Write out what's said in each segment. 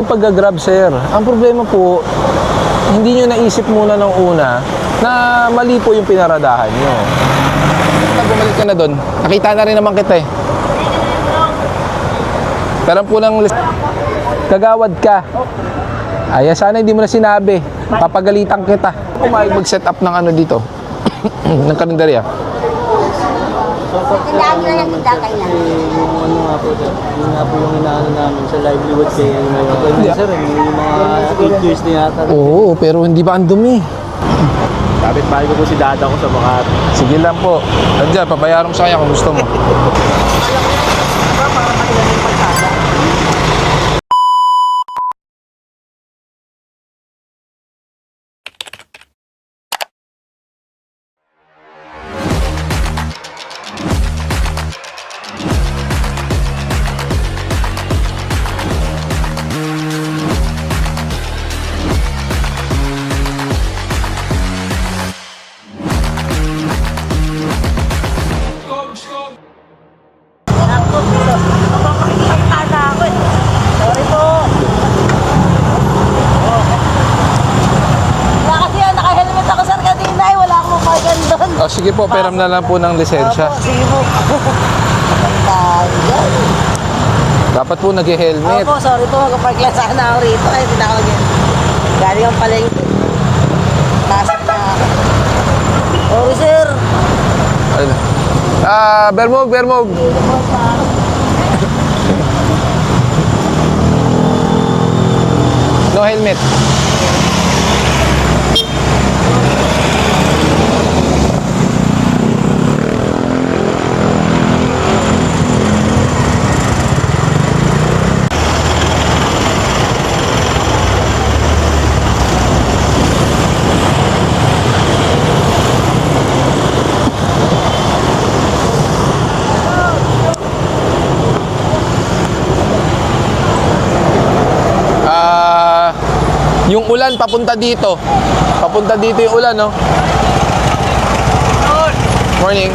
Pag-grab, sir. Ang problema po, hindi nyo naisip muna ng una na mali po yung pinaradahan nyo. Bumalik ka na doon. Nakita na rin naman kita eh. Karan po ng kagawad ka. Ay, sana hindi mo na sinabi. Papagalitan kita. Pumayag mag-set up ng ano dito. ng kalendarya. Tindahan nyo na tindakan niya. Yung ano nga po, yun nga po yung inaano namin sa livelihood kay sir, yung mga 8 years na yata. Oo, pero hindi ba ang dumi? Kapit bahay ko po si dada ko sa Makati. Sige lang po. Nandiyan, pabayaran mo sa kanya kung gusto mo. Sorry po. Wala kasi yan, naka-helmet ako sir kanina eh. Wala akong mapagan doon. O, sige po, peram na lang po ng lisensya. Opo, sige po. Tayo. Dapat po nag-helmet. Opo, sorry po. Mag-park lang sana ako rito. Ay, hindi na ako ganyan. Galing ang palengke. Pasok na ako. Sorry sir. Bermog. No helmet. Yung ulan papunta dito. Papunta dito yung ulan, no? Morning.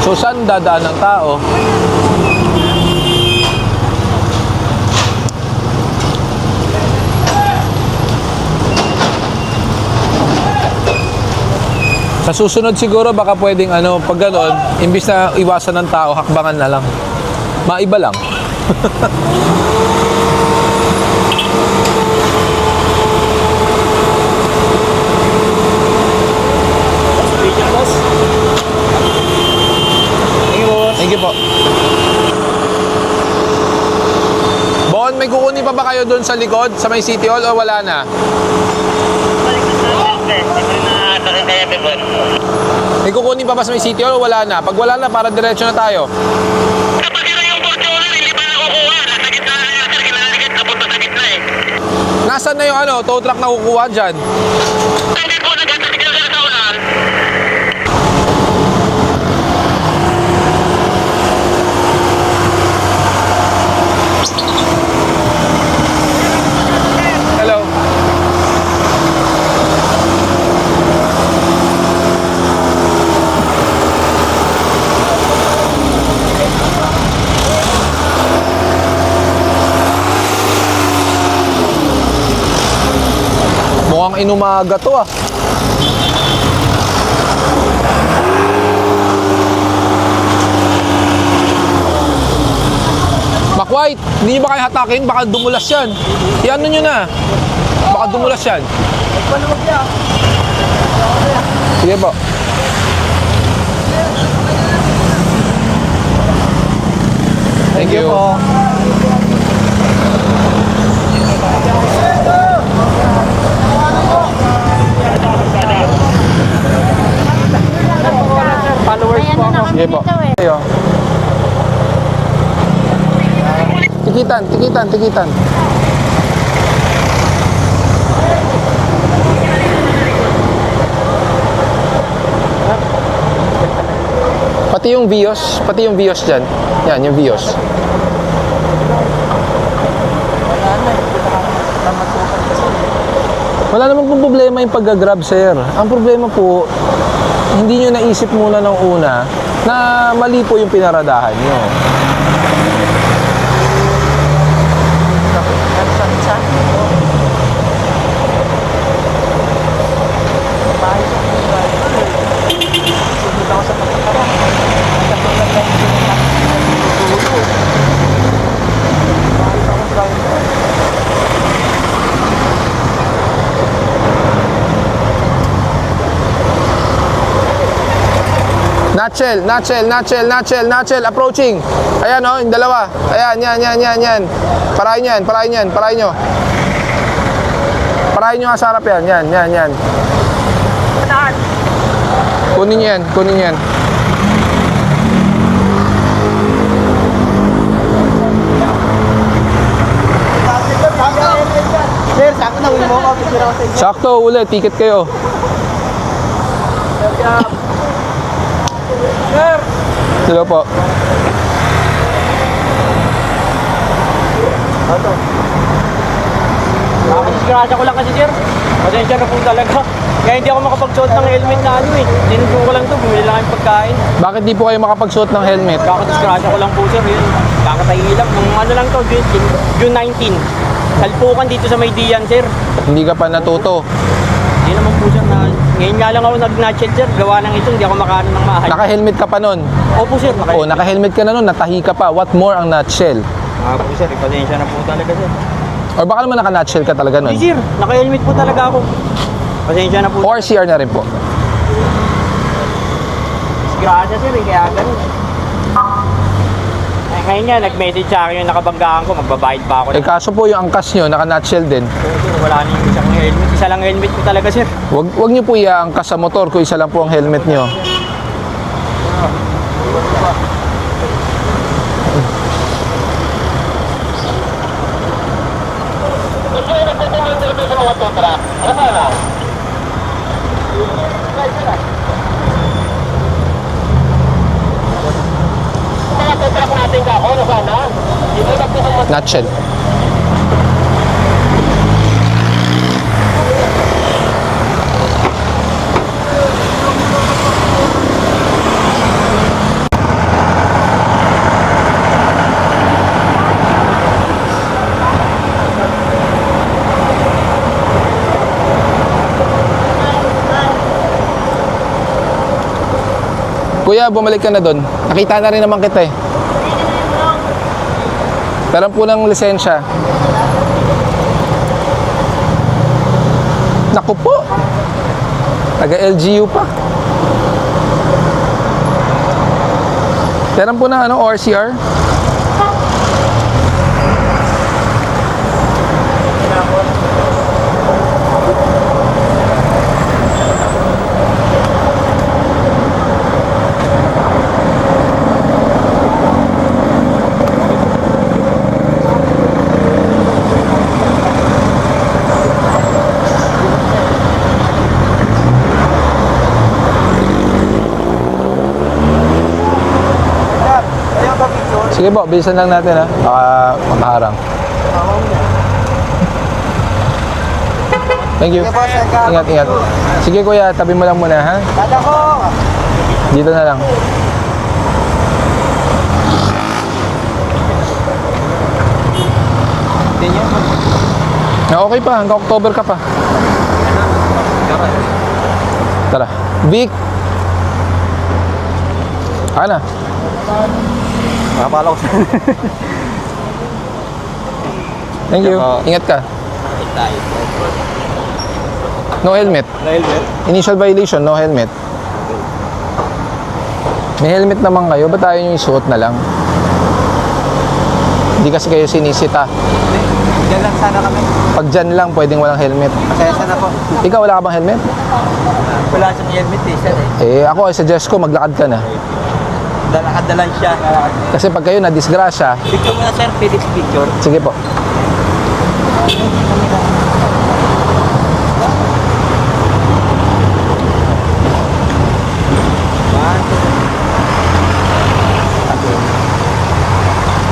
So, saan dadaan ng tao? Sa susunod siguro baka pwedeng pag gano'n, imbis na iwasan ng tao, hakbangan na lang. Maiba lang. Thank you po. Bon, may kukunin pa ba kayo doon sa likod, sa may City Hall o wala na? May kukunin pa ba sa may City Hall o wala na? Pag wala na, para diretso na tayo. Nasaan na yung tow truck na kukuha dyan? Hindi po, nagkakasigil sa ulan. Hello. Mukhang inumaga to ah. Makwait, hindi nyo ba kayo hatakin? Baka dumulas yan. Iano nyo na. Baka dumulas yan. Sige po. Thank you. Followers po ako. Sige po. Ayo. Tikitan. Pati yung Vios dyan. Yan, yung Vios. Wala namang problema yung pag-grab, sir. Ang problema po, hindi nyo naisip muna ng una na mali po yung pinaradahan nyo. Nutshell, approaching. Ayan oh, yung dalawa. Ayan, yan. Parahin nyo yan. Parahin nyo nga sa harap yan. Yan. Kunin nyo yan. Sir, sakto na, uwi mo ako. Picture ako sa inyo. Sakto, ulit. Ticket kayo. Sir! Hello po. Ito. Disgrasya ko lang kasi, sir. Pasensya na po talaga. Kaya hindi ako makapagsuot ng helmet na ano eh. Tinunod ko lang ito, bumili lang yung pagkain. Bakit di po kayo makapagsuot ng helmet? Kakadisgrasya ko lang po, sir. Yun. Kakatayi lang. Nung ano lang to, June 19. Salpukan dito sa Maydian, sir. Hindi ka pa natuto. Hindi naman po, sir. Ngayon nga lang ako nag-nutshell, sir. Gawa ng ito, hindi ako makaano ng maayos. Naka-helmet ka pa nun. Opo, sir. O, naka-helmet ka na nun, natahi ka pa. What more ang nutshell? Po, sir. Pasensya na po talaga, sir. Or baka naman naka-nutshell ka talaga nun. Hindi, sir. Naka-helmet po talaga ako. Pasensya na po. Or CR na rin po. Disgrasya, sir. Kaya ganun. Ngayon nga, nag-message sa akin yung nakabanggaan ko. Magbabayad pa ako. Eh kaso po yung angkas nyo, naka-nutshell din. Sir, wala na yung isang helmet. Isa lang helmet ko talaga, sir. Wag nyo po iaangkas sa motor kung isa lang po ang helmet nyo. Nutshell. Kuya, bumalik ka na doon. Nakita na rin naman kita eh. Taran po ng lisensya. Naku po. Taga-LGU pa. Taran po ng ano, ORCR. Sige po, bilisan lang natin ha. Baka makaharang. Thank you. Ingat. Sige kuya, tabi mo lang muna ha. Dada ko! Dito na lang. Hindi niya. Okay pa, hanggang October ka pa. Tara. Vic! Ana? Nakapala ko sa... Thank you. Ingat ka. No helmet. helmet? Initial violation, no helmet. May helmet naman kayo, ba't tayo yung isuot na lang? Hindi kasi kayo sinisita. Diyan lang sana kami. Pag dyan lang, pwedeng walang helmet. Pasensya na po. Ikaw, wala ka bang helmet? Wala siyang helmet eh, sir Eh, eh. ako, I suggest ko, maglakad ka na. Dalakad-dalan siya. Kasi pag kayo na-disgrasya, Picture mo na, sir. Felix picture. sige po.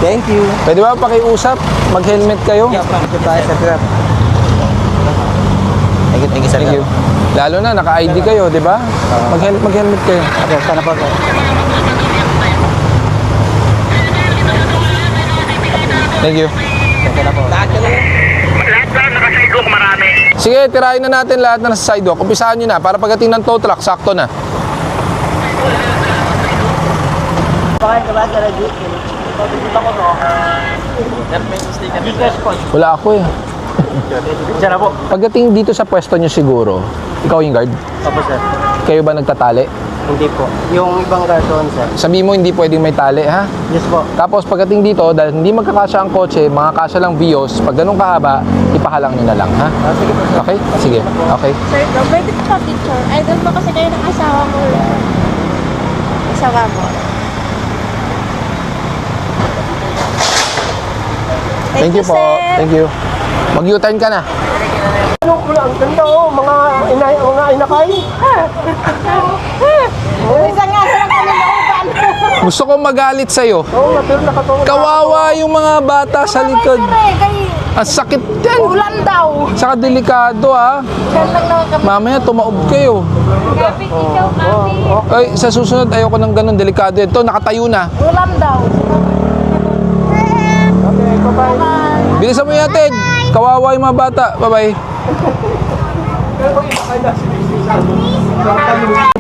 Thank you. Pwede ba pakiusap? Mag-helmet kayo? Yeah, from tayo sa Grab. Thank you, sir. Thank you. Lalo na, naka-ID kayo, di ba? Mag-helmet kayo. Okay, sana po, sir. Thank you. Lahat na nakasigok marami. Sige, tirahin na natin lahat na nasa sidewalk. Umpisahan nyo na para pagdating ng tow truck, sakto na. Wala ako eh. Sana po. Pagdating dito sa pwesto nyo siguro, ikaw yung guard? Opo, sir. Kayo ba nagtatali? Hindi po. Yung ibang garson, sir. Sabi mo hindi pwedeng may tali, ha? Yes po. Tapos pagdating dito, dahil hindi magkakasya ang kotse, mga kasya lang Vios, pag ganun kahaba, ipahalang nyo na lang, ha? Sige po, sir. Okay? Sige. Okay. Sir, pwede po pa picture. Idol mo kasi kayo ng asawa mo. Asawa mo. Thank you po. sir. Thank you. Mag-U-turn ka na. Ano po lang? Ganda oh. Mga inakay. Isa nga sa kanilooban. Gusto kong magalit sa'yo. Oo, pero nakatulong. Kawawa yung mga bata sa likod. Kay Ang sakit yan. ulan daw. Saka delikado, ha? Yan lang naman kami. Mamaya tumaob kayo. Kapit ikaw, kapit. Ay, sa susunod, ayoko ng ganun. Delikado. Ito, nakatayo na. Ulan daw. Okay, bye-bye. Bilisan mo yan, Ted. Kawawa yung mga bata. Bye-bye.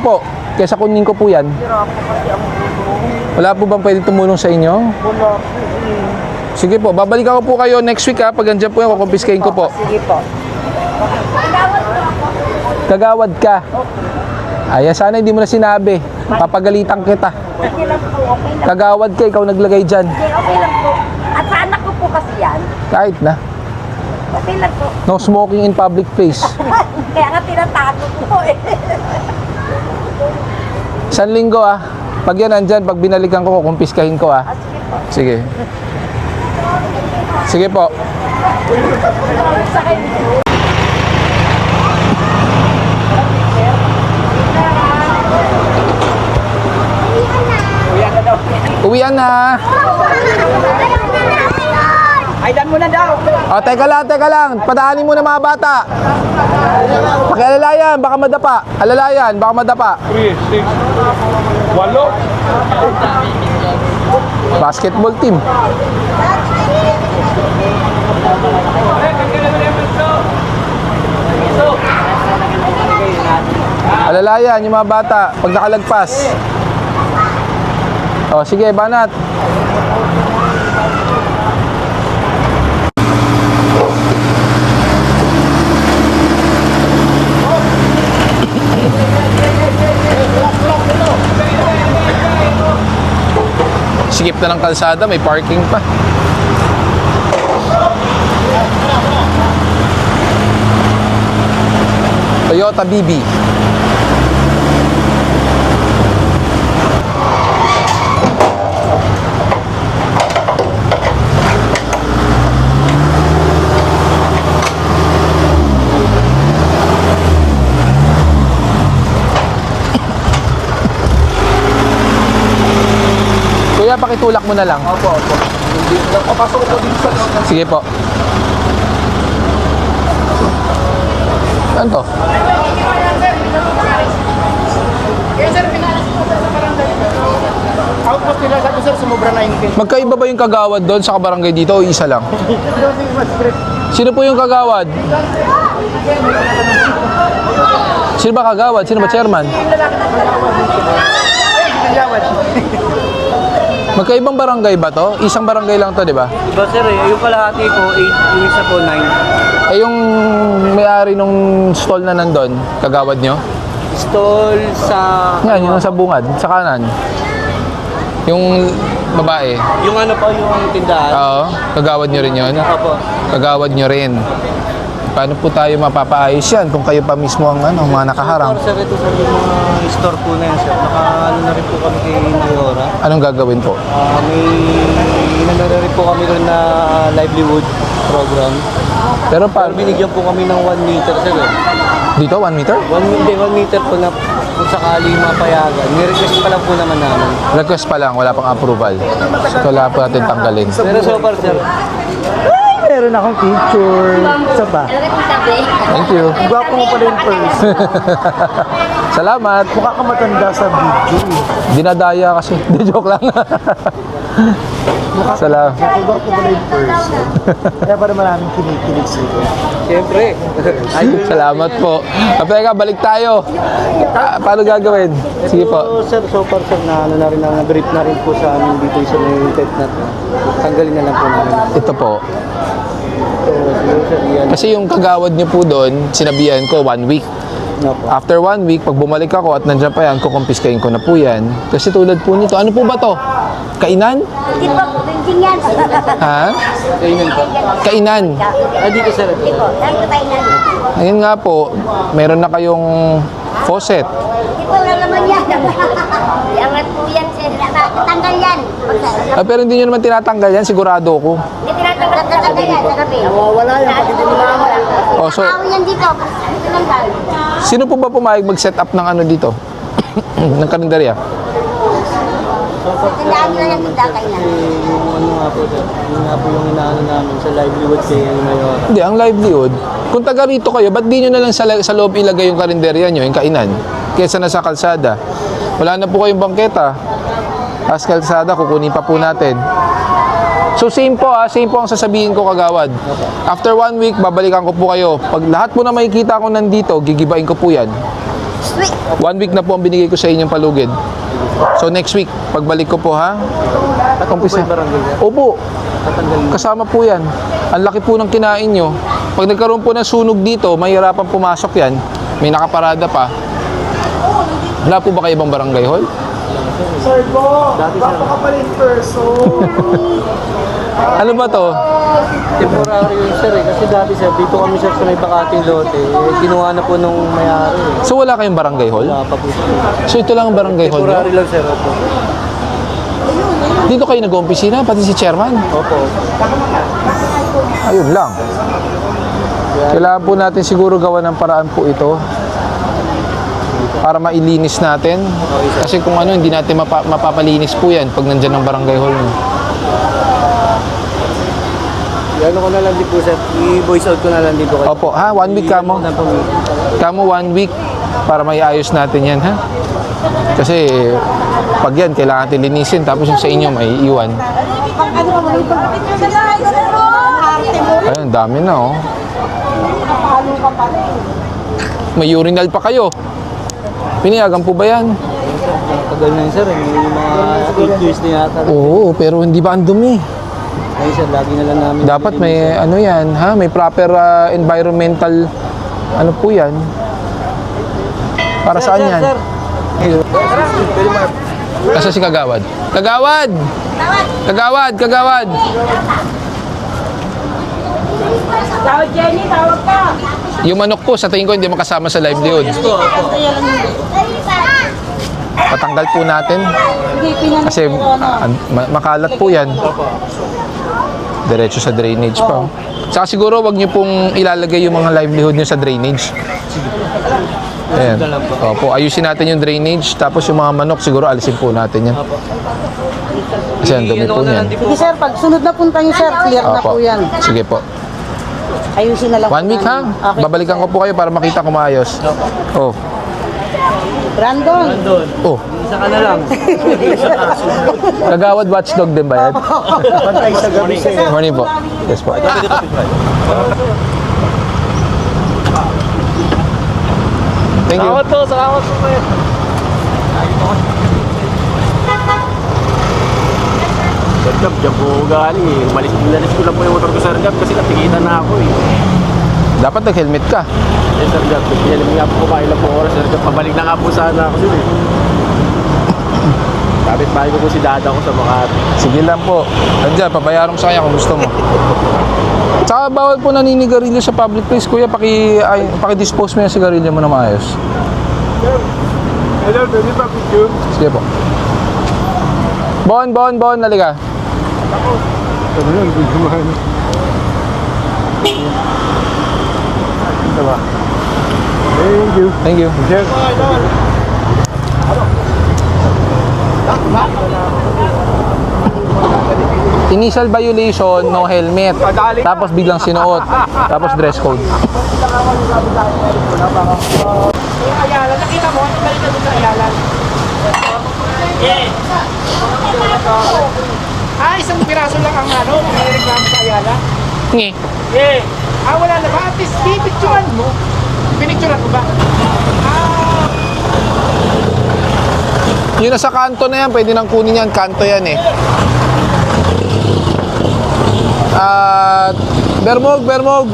Po, kesa kunin ko po yan. Wala po bang pwede tumulong sa inyo? Sige po, babalikan ko po kayo next week, ha. Pag andyan po yan, kukumpiskahin ko po. Sige po. Kagawad ka. Ay, sana hindi mo na sinabi. Papagalitan kita. Okay lang po, okay lang. Kagawad ka, ikaw naglagay dyan. Okay lang po. At sa anak ko po kasi yan. Kahit na. Okay lang po. No smoking in public place. Kaya nga tinatago ko po eh. San linggo, ah. Pag yan andyan, pag binalikan ko, kukumpiskahin ko, ah. Sige. Sige po. Uwian na. Ay, dan mo na daw. O, teka lang. Padaanin mo na mga bata. Pakialalayan, baka madapa. Alalayan, baka madapa. 3, 6, 8. Basketball team. Alalayan, yung mga bata, pag nakalagpas. O, sige, banat. Sikip na ng kalsada, may parking pa. Toyota BB. Kuya, pakitulak mo na lang. Opo. Papasok ko dito sa... Sige po. Ano to? Outpost nila sa sir, sumubra 19. Magkaiba ba yung kagawad doon sa kabarangay dito o isa lang? Sino po yung kagawad? Sino ba kagawad? Sino ba chairman? Magkaibang barangay ba to? Isang barangay lang to, di ba? Diba sir, yung kalahati po, 8, yung isa po 9. Eh yung may-ari nung stall na nandun, kagawad nyo? Stall sa... Yan, yung nasa bungad, sa kanan. Yung babae. Yung ano po, yung tindahan. Oo, kagawad nyo rin yun? Opo. Kagawad nyo rin. Paano po tayo mapapaayos yan kung kayo pa mismo ang mga nakaharang? Sir, ito sir, yung mga store po na yan sir. Nakaano na rin po kami kay Mayora. Anong gagawin po? May inano na rin po kami rin na livelihood program. Pero Pero binigyan po kami ng 1 meter sir. dito, 1 meter? 1 meter po na kung sakali mapayagan. Ni-request pa lang po naman namin. Request pa lang, wala pang approval. So, wala po natin tanggalin. Pero so far sir, Meron akong picture. Isa pa. Thank you. Gwapo mo pala yung first. Salamat. Mukha ka matanda sa video. Dinadaya kasi. Di, joke lang. Salamat. Nakabak ko pala yung person. Kaya para maraming kinikilig sa'yo. Siyempre. Salamat po. Kapag balik tayo. Paano gagawin? Sige po. So, sir, so far sir, na ano na rin, na-brief na rin po sa amin dito sa may tet na to. Tanggalin na lang po namin. Ito po. So, siguro sir, yan. Kasi yung kagawad niyo po doon, sinabihan ko 1 week. No po. After 1 week, pag bumalik ako at nandiyan pa yan, kukumpiskain ko na po yan. Kasi tulad po nito, ano po ba to? Kainan? Hindi po, building yan. Ha? Kainan po. Kainan. Ah, dito sir. Hindi po, dahil ko tayo yan. Ngayon nga po, meron na kayong faucet. Hindi po, wala naman yan. Iangat po yan, sir. Tanggal yan. Pero hindi nyo naman tinatanggal yan, sigurado ko. Hindi tinatanggal yan sa gabi. Nawawala yan pag hindi mo na Oh, so, Tao yan dito. Dito lang dahil. sino po ba pumayag mag-set up ng ano dito? ng kalendarya? Tandaan nyo lang yung tindakan yan. yung ano nga po sir. Yun nga po yung inaano namin sa livelihood kay Mayor. Hindi, ang livelihood. Kung taga rito kayo, ba't di nyo na lang sa loob ilagay yung kalendarya nyo, yung kainan? Kesa na sa kalsada. Wala na po kayong bangketa. As kalsada, kukunin pa po natin. So same po same po ang sasabihin ko kagawad. After 1 week, babalikan ko po kayo. Pag lahat po na makikita ko nandito, gigibain ko po yan. Sweet. 1 week na po ang binigay ko sa inyong palugid. So next week, pagbalik ko po ha. Umpisa. Opo, Tatanggalin. kasama po yan. Ang laki po ng kinain nyo. Pag nagkaroon po ng sunog dito, mahirapan pumasok yan. May nakaparada pa. Wala po ba kayo ibang barangay hall? Sir Bo, baka ka pala yung person. Ano ba to? Temporary yun sir eh. Kasi dati sir, dito kami sir sa may bakating lote. Kinuha na po nung may-ari eh. So wala kayong barangay hall? Wala pa po sir. So ito lang ang barangay hall nyo? Temporary lang sir. Opo. Dito kayo nag-opisina, pati si chairman? Opo. Ayun lang. Kailangan po natin siguro gawa ng paraan po ito para mailinis natin. Kasi kung ano, hindi natin mapapalinis po yan pag nandyan ang barangay hall nyo. Ano ko na lang din po sir. I-voice out ko na lang dito. Opo, ha? 1 week kamo? Kamo 1 week para may ayos natin yan, ha? Kasi pag yan, kailangan natin linisin tapos yung sa inyo may iwan. Ayun, dami na, oh. May urinal pa kayo. Pinayagan po ba yan? Tagal na yun sir. May mga 8 years na yata. Oo, pero hindi ba ang dumi? Ay sir, lagi na lang namin. Dapat may ano yan, ha? May proper environmental ano po yan? Para saan yan? Sir. Asa si Kagawad? Kagawad! Kagawad! Kagawad! Tawag Jenny, tawag ka. Yung manok po, sa tingin ko hindi makasama sa livelihood. Patanggal po natin. Kasi makalat po yan. Diretso sa drainage pa. Saka siguro wag niyo pong ilalagay yung mga livelihood niyo sa drainage. Ayan. Opo, ayusin natin yung drainage. Tapos yung mga manok, siguro alisin po natin yan. Kasi ang dumi po niyan. Sige sir, pag sunod na punta niyo sir, clear na po yan. Sige po. Ayusin na lang. 1 week ha? Okay. Babalikan ko po kayo para makita kung maayos. Oh. Brandon. Oh. Isa ka na lang. Kagawad watchdog din ba yan? Pantay sa gabi sa'yo. Morning po. Yes po. Thank you. Salamat po, salamat po. Sir Gab, dyan po ako galing eh. Umalis ko lang po yung motor ko Sir Gab kasi natigitan na ako eh. Dapat nag-helmet ka. Eh Sir Gab, pinalim nga po kumain lang po oras Sir Gab. Pabalik na nga po sana ako dun eh. Kapit bahay ko po si Dada ko sa Makati. Sige lang po. Nandiyan, pabayaran ko sa kanya kung gusto mo. Tsaka bawal po naninigarilyo sa public place. Kuya, paki-dispose mo yung sigarilyo mo na maayos. Hello, pwede pa picture? Sige po. Bon, nalika. Ano lang, video mo. Diba? Thank you. Thank you. Sir. Initial violation, no helmet. Tapos biglang sinuot. Tapos dress code. Ayala, nakita mo, balik na doon sa Ayala. piraso lang ang ano, nireklamo sa Ayala. Ngi. Eh, wala na ba? At least, pipicturan mo. Pinicturan mo ba? Yun na sa kanto na yan, pwede nang kunin yan. Kanto yan eh. At Bermog.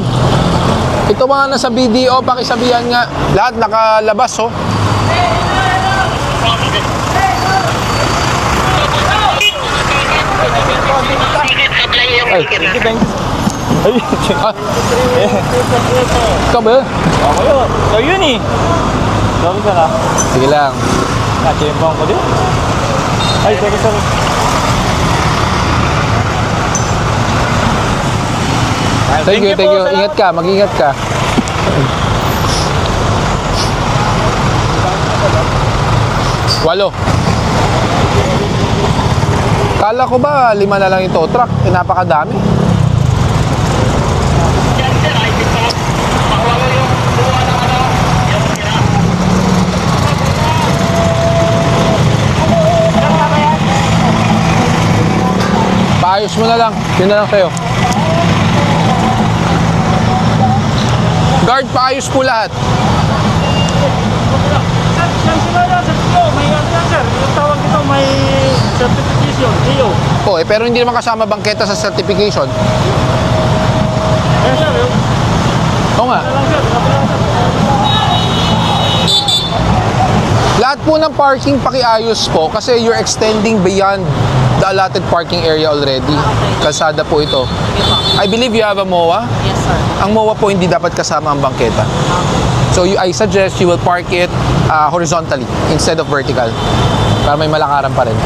Ito mga nasa BDO, pakisabihan nga. Lahat nakalabas, oh. Ay. Ah. Ikaw ba yun? Ako yun. So yun eh. Sabi ka na. Sige lang. Nakachempong ko din. Ay, sorry. Thank you. Ingat ka, mag-ingat ka. Walo. Kala ko ba 5 na lang ito truck? Napakadami. Paayos mo na lang. Yun na lang sa'yo. Guard, paayos po lahat. May ano yan, sir. Yung tawag dito, may certification. EO. Pero hindi naman kasama bangketa sa certification. Eh, sir. Oo nga. Lahat po ng parking pakiayos po kasi you're extending beyond the allotted parking area already. Kalsada po ito. I believe you have a MOA. Yes, sir. Ang MOA po hindi dapat kasama ang bangketa. So I suggest you will park it horizontally instead of vertical para may malakaran pa rin.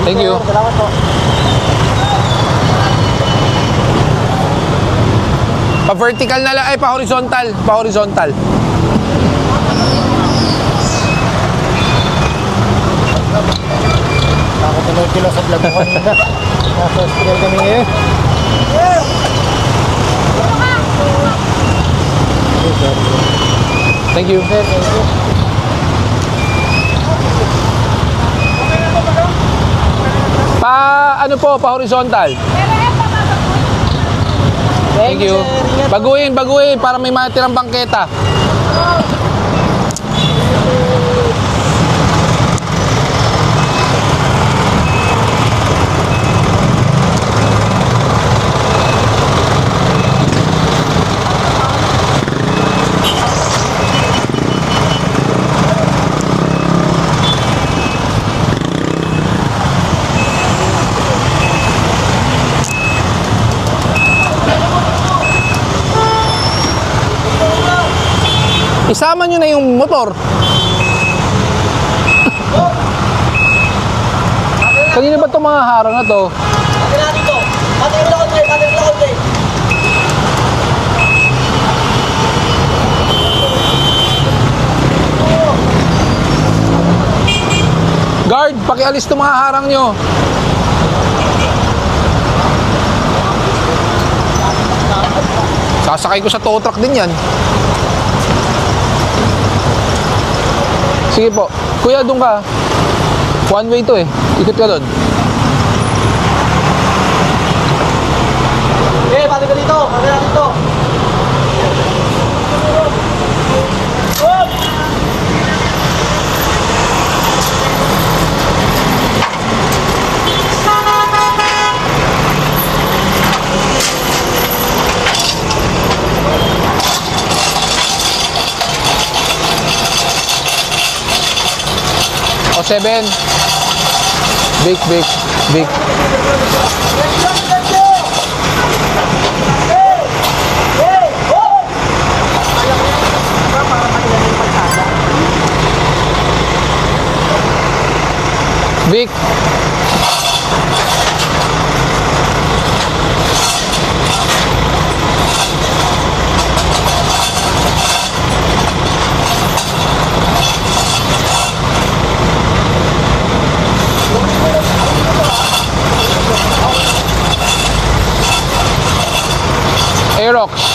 Thank you. Salamat po. Pa-vertical na lang, ay pa-horizontal. Pa-horizontal. Ako tuloy kilo sa vlog ko. Nasa hospital kami ngayon. Thank you. Ano po, pa-horizontal. Thank you. Baguhin para may matirang bangketa. Isama nyo na yung motor. Kanina ba itong mga harang na to? Guard, pakialis itong mga harang nyo. Sasakay ko sa tow truck din yan. Sige po. Kuya, doon ka. One way to eh. Ikot ka doon. Pati ka dito. O, 7. Big. Vic. Aerox.